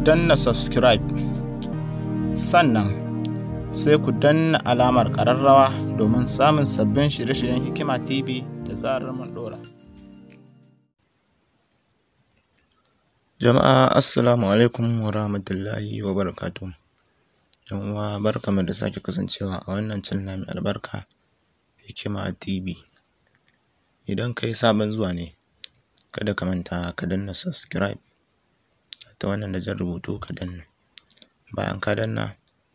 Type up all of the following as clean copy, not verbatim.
danna subscribe, sannan sai ku danna alamar ƙararrawa domin samun sabbin shirye-shiryen Hikima TV da zarar mun ɗora. Jama'a assalamu alaikum wa rahmatullahi wa barakatuh. Yan uwa barkamu da sake kasancewa a wannan channel mai albarka Hikima TV. Idan kai sabon zuwa ne, kada ka manta ka danna subscribe ta wannan da jan rubutu ka danna. Bayan ka danna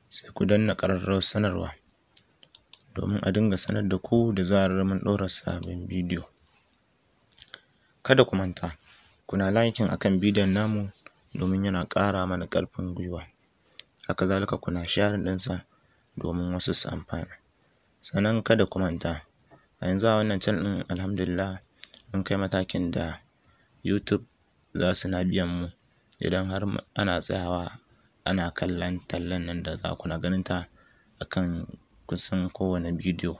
sai ku danna ƙararrawar sanarwa domin a dinga sanar da ku da zarar mun ɗora sabon bidiyo. Kada ku manta kuna liking akan bidiyon namu domin yana ƙara mana ƙarfin gwiwa. Haka zalika kuna sharing ɗinsa domin wasu su amfana. Sannan kada ku manta a yanzu a wannan channel ɗin alhamdulillah mun kai matakin da YouTube za su na biyan mu idan har ana tsayawa ana kallon tallan nan da za ku na ganin ta akan kusan kowane bidiyo.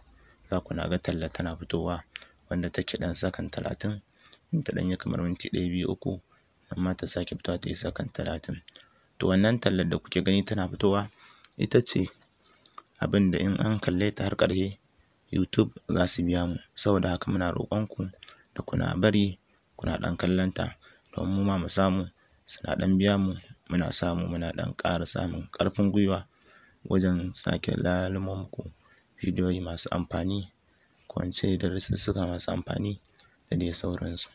Za ku na ga talla tana fitowa wanda take ɗan second 30, in ta ɗan yi kamar minti 1, 2, 3 amma ta sake fitowa ta yi second 30. To wannan tallar da kuke gani tana fitowa ita ce abin da in an kalle ta har ƙarshe YouTube za su biya mu. Saboda haka muna roƙon ku da kuna bari kuna ɗan kallon ta don mu ma mu samu suna ɗan biya mu, muna samu muna ɗan ƙara samun ƙarfin gwiwa wajen sake lalumo muku bidiyoyi masu amfani ko in ce darussuka masu amfani da dai sauransu.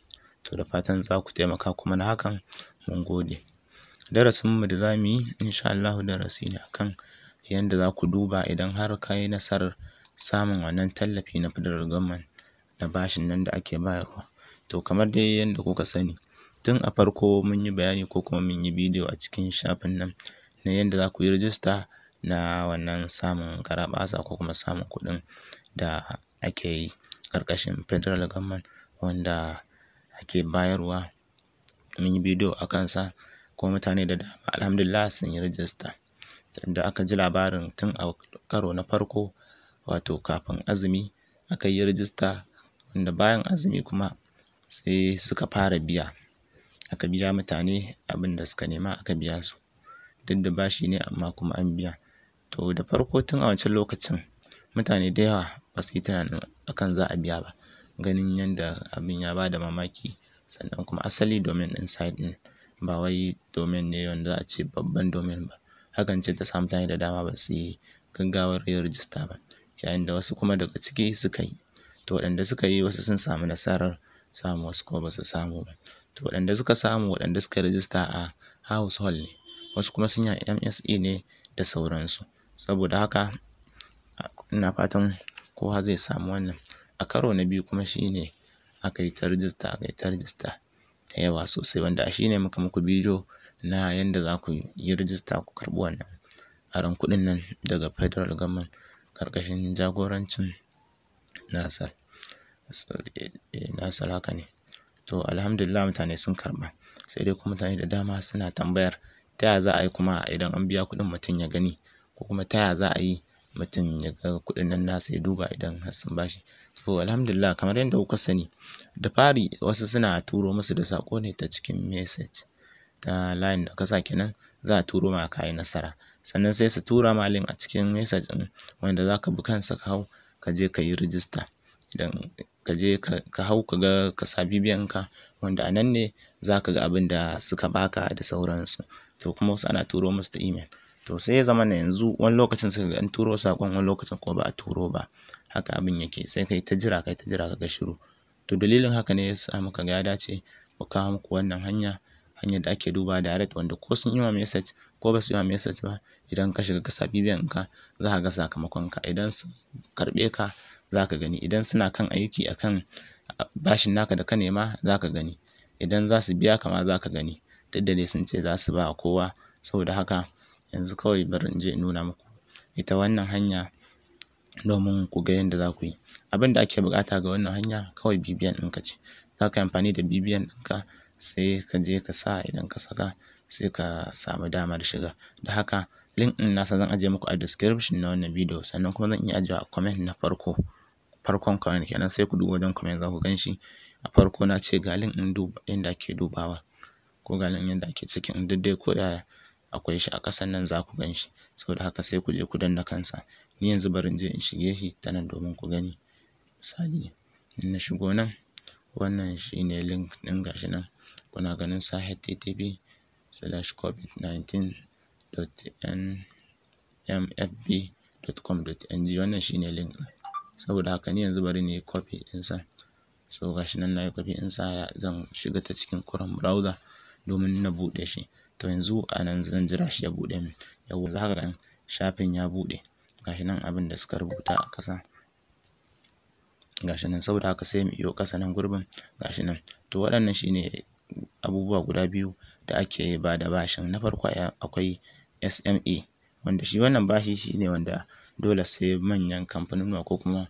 To da fatan za ku taimaka kuma na hakan mun gode. Darasinmu da za mu yi insha Allahu darasi ne akan yanda za ku duba idan har ka yi nasarar samun wannan tallafi na federal government da bashin nan da ake bayarwa. To kamar dai yanda kuka sani tun a farko mun yi bayani ko kuma mun yi bidiyo a cikin shafin nan na yanda za ku yi rijista na wannan samun garaɓasa ko kuma samun kuɗin da ake yi ƙarƙashin federal government wanda ake bayarwa. Mun yi bidiyo a kansa kuma mutane da dama alhamdulillah sun yi rijista. Da aka ji labarin tun a karo na farko wato kafin azumi aka yi rijista, wanda bayan azumi kuma sai suka fara biya. Aka biya mutane abin da suka nema aka biya su. Duk da bashi ne amma kuma an biya. To da farko tun a wancan lokacin mutane da yawa ba su yi tunanin akan za a biya ba, ganin yanda abin ya ba da mamaki. Sannan kuma asali domain ɗin site ɗin ba wai domain ne wanda za a ce babban domain ba. Hakan ce ta sa mutane da dama ba su yi gaggawar yin rijista ba, yayin da wasu kuma daga ciki suka yi. To waɗanda suka yi wasu sun samu nasarar samu, wasu kuma ba su samu ba. To waɗanda suka samu, waɗanda suka yi rijista a household ne, wasu kuma sun yi a MSE ne da sauransu. Saboda haka ina fatan kowa zai samu wannan. A karo na biyu kuma shi ne aka yi ta rijista da yawa sosai, wanda shi ne muka muku bidiyo na yanda za ku yi rijista ku karɓi wannan aron kuɗin nan daga federal government ƙarƙashin jagorancin Nasir. Nasir haka ne. To alhamdulillah mutane sun karɓa, sai dai kuma mutane da dama suna tambayar ta yaya za a yi kuma idan an biya kuɗin mutum ya gani, ko kuma ta yaya za a yi mutum ya ga kuɗin nan nasa ya duba idan har sun bashi. To alhamdulillah kamar yadda kuka sani da fari wasu suna turo musu da saƙo ne ta cikin message ta line da ka sa kenan za a turo ma ka yi nasara. Sannan sai su tura ma link a cikin message ɗin wanda za ka bi kansa ka hau ka je ka yi rijista. Idan ka je ka hau ka ga ka sa BVN ka wanda a nan ne za ka ga abin da suka baka da sauransu. To kuma wasu ana turo musu ta email. To sai ya zama na yanzu wani lokacin suka ga an turo saƙon, wani lokacin kuma ba a turo ba. Haka abin yake, sai kai ta jira ka ga shiru. To dalilin haka ne ya sa muka ga ya dace mu kawo muku wannan hanyar da ake dubawa direct, wanda ko sun yi ma message ko ba su yi ma message ba idan ka shiga ka sa BVN ka za ka ga sakamakon ka. Idan sun karɓe ka za ka gani, idan suna kan aiki akan bashin naka da ka nema za ka gani, idan za su biya ka ma za ka gani. Duk da dai sun ce za su ba kowa. Saboda haka yanzu kawai bari in je in nuna muku ita wannan hanya domin ku ga yanda za ku yi. Abin da ake buƙata ga wannan hanya kawai BVN ɗinka ce. Za ka yi amfani da BVN ɗinka sai ka je ka sa, idan ka saka sai ka samu damar shiga. Da haka link ɗin nasa zan ajiye muku a description na wannan bidiyo, sannan kuma zan iya ajiyewa a comment na farkon comment kenan, sai ku duba wajen comment za ku gan shi. A farko na ce ga link ɗin inda ake dubawa. ko ga nan yanda ake cikin duk dai ko yaya akwai shi a ƙasan nan za ku gan shi. Saboda haka sai ku je ku danna kansa. Ni yanzu bari in je in shige shi ta nan domin ku gani. Misali in na shigo nan, wannan shi ne link ɗin gashi nan kuna ganin sa http://covid19.nmfb.com.ng wannan shi ne link ɗin. Saboda haka ni yanzu bari na yi copy ɗinsa. So gashi nan na yi copy ɗinsa zan shiga ta cikin Chrome browser domin na buɗe shi. To yanzu a nan zan jira shi ya buɗe min. Yawwa za ka ga shafin ya buɗe. Gashi nan abin da suka rubuta a ƙasa. Gashi nan saboda haka sai mu iyo ƙasa nan gurbin gashi nan. To waɗannan shi ne abubuwa guda biyu da ake ba da bashin. Na farko akwai SME wanda shi wannan bashi shi ne wanda dole sai manyan kamfanunuwa ko kuma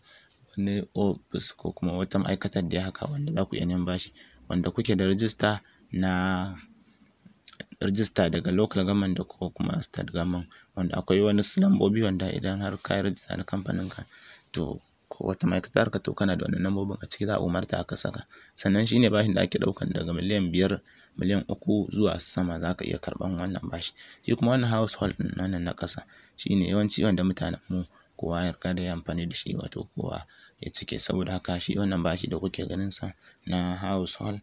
wani ofis ko kuma wata ma'aikatar dai haka wanda za ku iya neman bashi, wanda kuke da rijista daga local government da ko kuma state government, wanda akwai wani lambobi wanda idan har ka yi rijista na kamfaninka to ko wata ma'aikatar ka to kana da wannan lambobin a ciki za a umarta ka saka. Sannan shi ne bashin da ake ɗaukan daga miliyan 5, miliyan 3 zuwa sama za ka iya karɓan wannan bashi. Shi kuma wannan household ɗin wannan na ƙasa shi ne yawanci wanda mutanen mu kowa ya riga da ya amfani da shi, wato kowa ya cike. Saboda haka shi wannan bashi da kuke ganin sa na household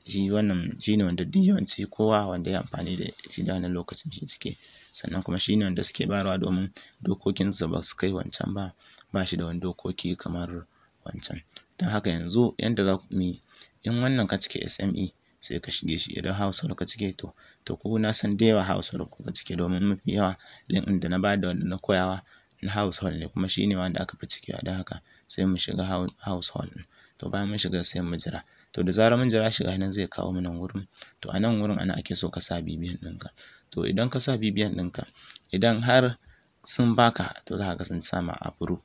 shi wannan shi ne wanda duk yawanci kowa wanda ya amfani da shi da wannan lokacin shi cike. Sannan kuma shi ne wanda suke bayarwa domin dokokinsa ba su kai wancan ba. Ba shi da wani dokoki kamar wancan. Don haka yanzu yanda za ku yi, in wannan ka cike SME sai ka shige shi, idan household ka cike to ku na san da yawa household kuka cike domin mafi yawa link ɗin da na ba da wanda na koyawa na household ne kuma shi ne wanda aka fi cikewa. Don haka sai mu shiga household ɗin. To bayan mun shiga sai mu jira. To da zarar mun jira shi gashi nan zai kawo mu nan wurin. To a nan wurin ana ake so ka sa BVN ɗinka. To idan ka sa BVN ɗinka, idan har sun baka to za ka ga sun sa ma approve.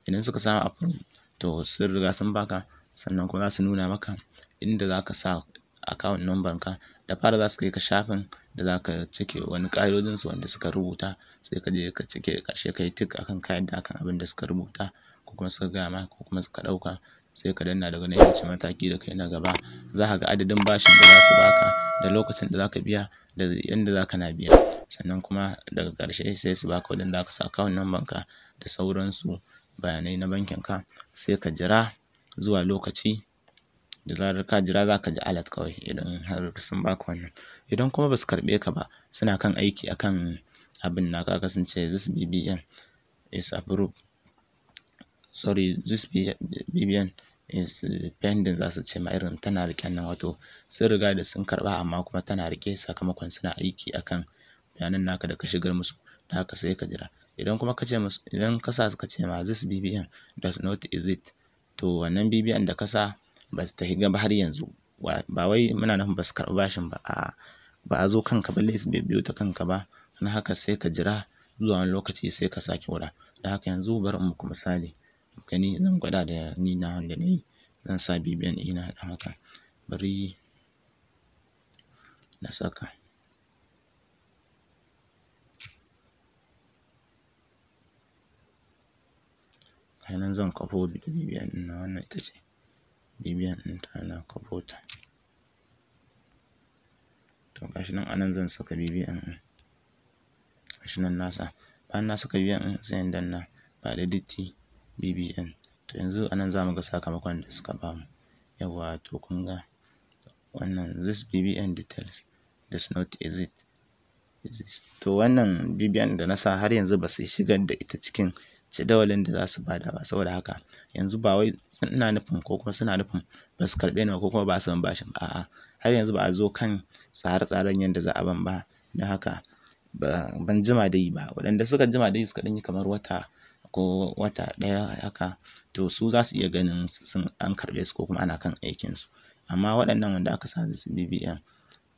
Idan suka sa approve to sun riga sun baka, sannan kuma za su nuna maka inda za ka sa account number ka. Da fari za su kai ka shafin da za ka cike wani ƙa'idodinsu wanda suka rubuta, sai ka je ka cike ƙarshe ka yi tick akan ka yadda akan abin da suka rubuta ko kuma suka gaya ma ko kuma suka ɗauka, sai ka danna daga nan ya wuce mataki da kai na gaba. Za ka ga adadin bashin da za su baka da lokacin da za ka biya da yanda za ka na biya. Sannan kuma daga ƙarshe sai su baka wajen da za ka sa account number ka da sauransu bayanai na bankin ka. Sai ka jira zuwa lokaci, da zarar ka jira za ka ji alert kawai idan har sun baka wannan. Idan kuma ba su karɓe ka ba, suna kan aiki akan abin naka, kaga sun ce this BVN is approved. This BVN is pending za su ce ma irin tana riƙe nan, wato sun riga da sun karɓa amma kuma tana riƙe sakamakon suna aiki akan bayanan naka da ka shigar musu. Da haka sai ka jira. Idan kuma ka ce musu, idan ka sa suka ce ma this BVN does not exist, to wannan BVN da ka sa ba ta shiga ba har yanzu. Ba wai muna nufin ba su karɓi bashin ba, a'a ba a zo kanka ba, list bai biyo ta kanka ba. Don haka sai ka jira zuwa wani lokaci sai ka sake gwada. Da haka yanzu bari in muku misali gani, zan gwada da ni na wanda na yi. Zan sa BVN ɗina don haka bari na saka. Nan zan kwafo da BVN ɗin na, wannan ita ce BVN ɗin ta, na kwafo ta. To gashi nan anan zan saka BVN ɗin. Gashi nan na sa. Bayan na saka BVN ɗin sai in danna validity BVN. To yanzu anan za mu ga sakamakon da suka bamu. Yawwa to kun ga wannan this BVN details does not exist. To wannan BVN da na sa har yanzu ba su shigar da ita cikin jadawalin da za su bada ba. Saboda haka yanzu ba wai ina nufin ko kuma suna nufin ba su karɓe ni ba ko kuma ba su ban bashin ba, a'a har yanzu ba a zo kan tsare-tsaren yanda za a ban ba. Don haka ban jima da yi ba. Waɗanda suka jima da yi suka ɗan yi kamar wata ko wata ɗaya haka, to su za su iya ganin an karɓe su ko kuma ana kan aikinsu. Amma waɗannan wanda aka sa this BVN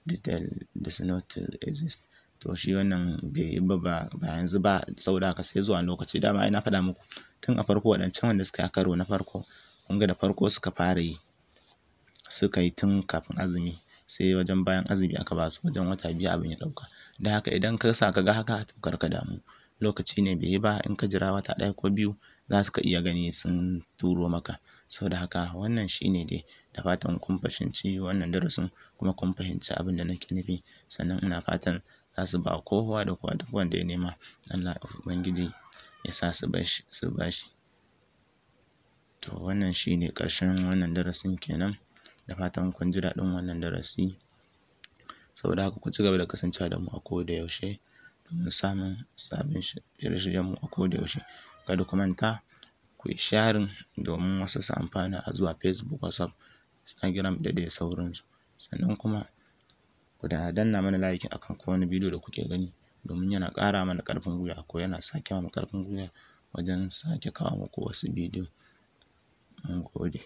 detail does not exist, to shi wannan bai yi ba yanzu ba. Saboda haka sai zuwa lokaci. Dama ina faɗa muku tun a farko waɗancan wanda suka yi a karo na farko, kun ga da farko suka fara yi, suka yi tun kafin azumi, sai wajen bayan azumi aka ba su wajen wata 2 abin ya ɗauka. Don haka idan ka sa ka ga haka to kar ka damu, lokaci ne bai yi ba. In ka jira wata 1 ko 2 za su ka iya gani sun turo maka. Saboda haka wannan shine dai, da fatan kun fahimci wannan darasin kuma kun fahimci abin da nake nufi, sannan ina fatan za su ba kowa da kowa, duk wanda ya nema Allah Ubangiji ya sa su bashi. To wannan shine ƙarshen wannan darasin kenan, da fatan kun ji daɗin wannan darasi. Saboda haka ku ci gaba da kasancewa da mu a koda yaushe domin samun sabbin shirye-shiryenmu a koda yaushe. Kada ku manta ku yi sharing domin wasu su amfana a zuwa Facebook, WhatsApp, Instagram da dai sauransu. Sannan kuma ku danna mana like akan kowane bidiyo da kuke gani, domin yana ƙara mana ƙarfin gwiwa ko yana sake mana ƙarfin gwiwa wajen sake kawo muku wasu bidiyo. Mun gode.